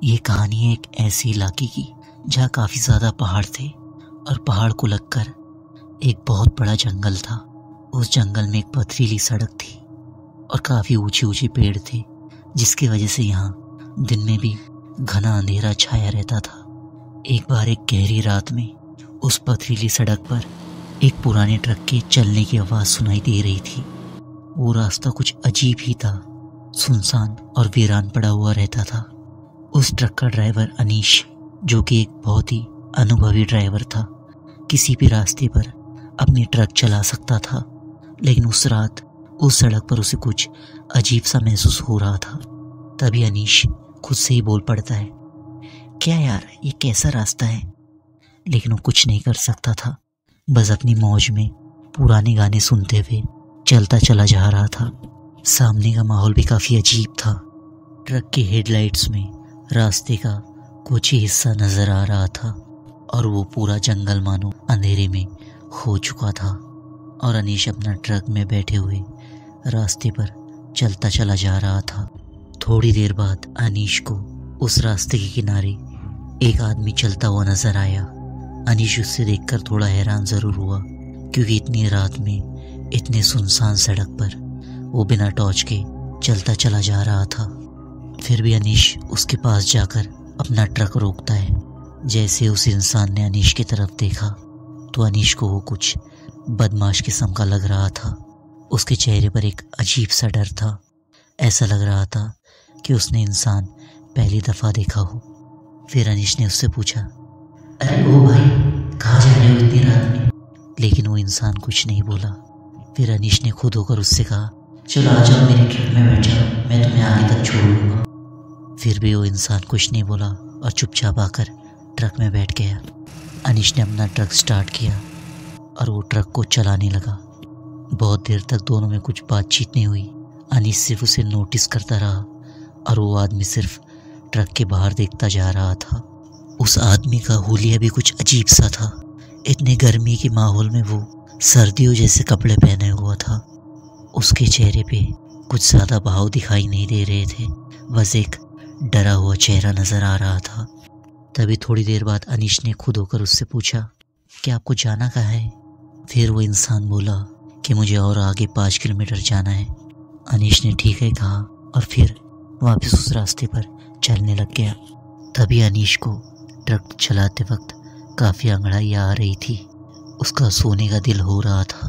ये कहानी है एक ऐसे इलाके की जहाँ काफी ज्यादा पहाड़ थे और पहाड़ को लगकर एक बहुत बड़ा जंगल था। उस जंगल में एक पथरीली सड़क थी और काफी ऊंचे ऊंचे पेड़ थे, जिसकी वजह से यहाँ दिन में भी घना अंधेरा छाया रहता था। एक बार एक गहरी रात में उस पथरीली सड़क पर एक पुराने ट्रक के चलने की आवाज सुनाई दे रही थी। वो रास्ता कुछ अजीब ही था, सुनसान और वीरान पड़ा हुआ रहता था। उस ट्रक का ड्राइवर अनीश, जो कि एक बहुत ही अनुभवी ड्राइवर था, किसी भी रास्ते पर अपनी ट्रक चला सकता था, लेकिन उस रात उस सड़क पर उसे कुछ अजीब सा महसूस हो रहा था। तभी अनीश खुद से ही बोल पड़ता है, क्या यार, ये कैसा रास्ता है। लेकिन वो कुछ नहीं कर सकता था, बस अपनी मौज में पुराने गाने सुनते हुए चलता चला जा रहा था। सामने का माहौल भी काफी अजीब था। ट्रक की हेडलाइट्स में रास्ते का कुछ ही हिस्सा नजर आ रहा था और वो पूरा जंगल मानो अंधेरे में खो चुका था। और अनीश अपना ट्रक में बैठे हुए रास्ते पर चलता चला जा रहा था। थोड़ी देर बाद अनीश को उस रास्ते के किनारे एक आदमी चलता हुआ नजर आया। अनीश उससे देखकर थोड़ा हैरान जरूर हुआ, क्योंकि इतनी रात में इतने सुनसान सड़क पर वो बिना टॉर्च के चलता चला जा रहा था। फिर भी अनीश उसके पास जाकर अपना ट्रक रोकता है। जैसे उस इंसान ने अनीश की तरफ देखा तो अनीश को वो कुछ बदमाश किस्म का लग रहा था। उसके चेहरे पर एक अजीब सा डर था। ऐसा लग रहा था कि उसने इंसान पहली दफा देखा हो। फिर अनीश ने उससे पूछा, अरे ओ भाई, कहाँ जा रहे हो इतनी रात में। लेकिन वो इंसान कुछ नहीं बोला। फिर अनीश ने खुद होकर उससे कहा, चलो आ जाओ मेरे ट्रक में बैठ जाओ, मैं तुम्हें आगे तक छोड़ दूंगा। फिर भी वो इंसान कुछ नहीं बोला और चुपचाप आकर ट्रक में बैठ गया। अनीश ने अपना ट्रक स्टार्ट किया और वो ट्रक को चलाने लगा। बहुत देर तक दोनों में कुछ बातचीत नहीं हुई। अनीश सिर्फ उसे नोटिस करता रहा और वो आदमी सिर्फ ट्रक के बाहर देखता जा रहा था। उस आदमी का हुलिया भी कुछ अजीब सा था। इतने गर्मी के माहौल में वो सर्दियों जैसे कपड़े पहने हुआ था। उसके चेहरे पे कुछ ज़्यादा भाव दिखाई नहीं दे रहे थे, बस एक डरा हुआ चेहरा नज़र आ रहा था। तभी थोड़ी देर बाद अनीश ने खुद होकर उससे पूछा, क्या आपको जाना कहाँ है। फिर वो इंसान बोला कि मुझे और आगे 5 किलोमीटर जाना है। अनीश ने ठीक है कहा और फिर वापस उस रास्ते पर चलने लग गया। तभी अनीश को ट्रक चलाते वक्त काफ़ी अंगड़ाई आ रही थी। उसका सोने का दिल हो रहा था।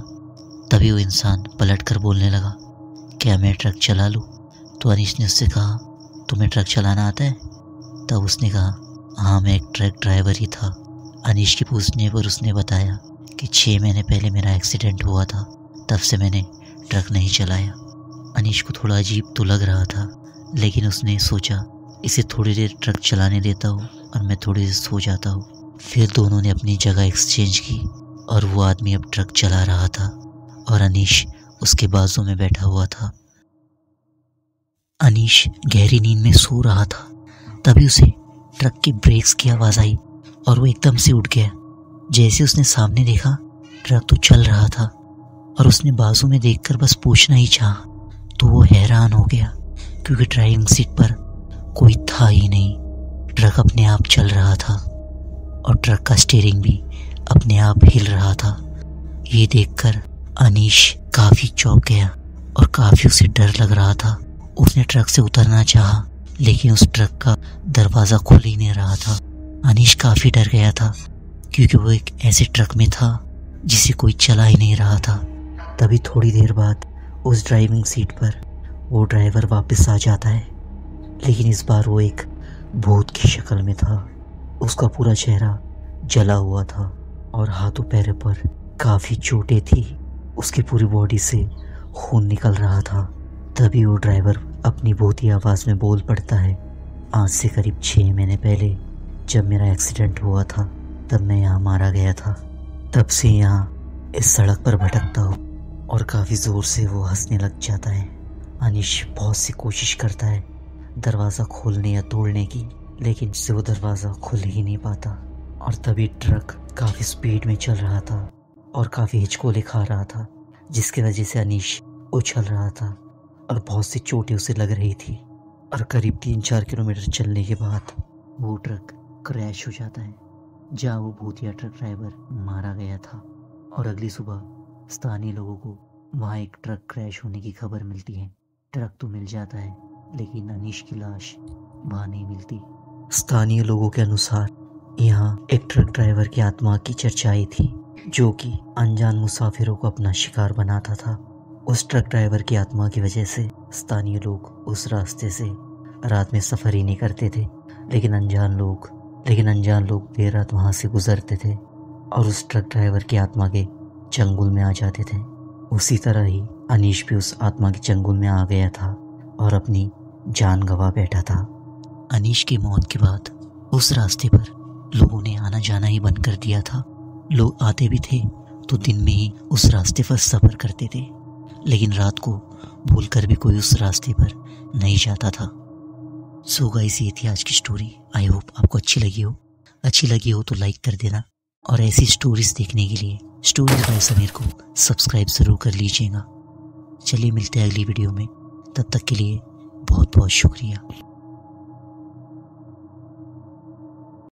तभी वो इंसान पलट कर बोलने लगा, क्या मैं ट्रक चला लूँ। तो अनीश ने उससे कहा, तुम्हें ट्रक चलाना आता है। तब उसने कहा, हाँ मैं एक ट्रक ड्राइवर ही था। अनीश के पूछने पर उसने बताया कि 6 महीने पहले मेरा एक्सीडेंट हुआ था, तब से मैंने ट्रक नहीं चलाया। अनीश को थोड़ा अजीब तो लग रहा था, लेकिन उसने सोचा इसे थोड़ी देर ट्रक चलाने देता हूँ और मैं थोड़ी देर सो जाता हूँ। फिर दोनों ने अपनी जगह एक्सचेंज की और वो आदमी अब ट्रक चला रहा था और अनीश उसके बाजू में बैठा हुआ था। अनीश गहरी नींद में सो रहा था। तभी उसे ट्रक की ब्रेक्स की आवाज़ आई और वो एकदम से उठ गया। जैसे उसने सामने देखा, ट्रक तो चल रहा था और उसने बाजू में देखकर बस पूछना ही चाहा, तो वो हैरान हो गया, क्योंकि ड्राइविंग सीट पर कोई था ही नहीं। ट्रक अपने आप चल रहा था और ट्रक का स्टीयरिंग भी अपने आप हिल रहा था। ये देखकर अनीश काफ़ी चौंक गया और काफ़ी उसे डर लग रहा था। उसने ट्रक से उतरना चाहा, लेकिन उस ट्रक का दरवाज़ा खुल ही नहीं रहा था। अनीश काफ़ी डर गया था, क्योंकि वो एक ऐसे ट्रक में था जिसे कोई चला ही नहीं रहा था। तभी थोड़ी देर बाद उस ड्राइविंग सीट पर वो ड्राइवर वापस आ जाता है, लेकिन इस बार वो एक भूत की शक्ल में था। उसका पूरा चेहरा जला हुआ था और हाथों पैरों पर काफ़ी चोटें थी। उसकी पूरी बॉडी से खून निकल रहा था। तभी वो ड्राइवर अपनी भूती आवाज़ में बोल पड़ता है, आज से करीब 6 महीने पहले जब मेरा एक्सीडेंट हुआ था, तब मैं यहाँ मारा गया था। तब से यहाँ इस सड़क पर भटकता हूँ। और काफ़ी ज़ोर से वो हंसने लग जाता है। अनीश बहुत सी कोशिश करता है दरवाज़ा खोलने या तोड़ने की, लेकिन से वो दरवाज़ा खुल ही नहीं पाता। और तभी ट्रक काफ़ी स्पीड में चल रहा था और काफ़ी हिचकोले खा रहा था, जिसकी वजह से अनीश उछल रहा था और बहुत सी चोटें उसे लग रही थी। और करीब 3-4 किलोमीटर चलने के बाद वो ट्रक क्रैश हो जाता है, जहाँ वो भूतिया ट्रक ड्राइवर मारा गया था। और अगली सुबह स्थानीय लोगों को वहाँ एक ट्रक क्रैश होने की खबर मिलती है। ट्रक तो मिल जाता है, लेकिन अनीश की लाश वहाँ नहीं मिलती। स्थानीय लोगों के अनुसार यहाँ एक ट्रक ड्राइवर की आत्मा की चर्चा आई थी, जो कि अनजान मुसाफिरों को अपना शिकार बनाता था। उस ट्रक ड्राइवर की आत्मा की वजह से स्थानीय लोग उस रास्ते से रात में सफर ही नहीं करते थे, लेकिन अनजान लोग देर रात वहाँ से गुजरते थे और उस ट्रक ड्राइवर की आत्मा के चंगुल में आ जाते थे। उसी तरह ही अनीश भी उस आत्मा के चंगुल में आ गया था और अपनी जान गंवा बैठा था। अनीश की मौत के बाद उस रास्ते पर लोगों ने आना जाना ही बंद कर दिया था। लोग आते भी थे तो दिन में ही उस रास्ते पर सफ़र करते थे, लेकिन रात को भूलकर भी कोई उस रास्ते पर नहीं जाता था। सो गाइस, ये थी आज की स्टोरी। आई होप आपको अच्छी लगी हो तो लाइक कर देना, और ऐसी स्टोरीज देखने के लिए स्टोरीज बाय समीर को सब्सक्राइब ज़रूर कर लीजिएगा। चलिए मिलते हैं अगली वीडियो में, तब तक के लिए बहुत बहुत शुक्रिया।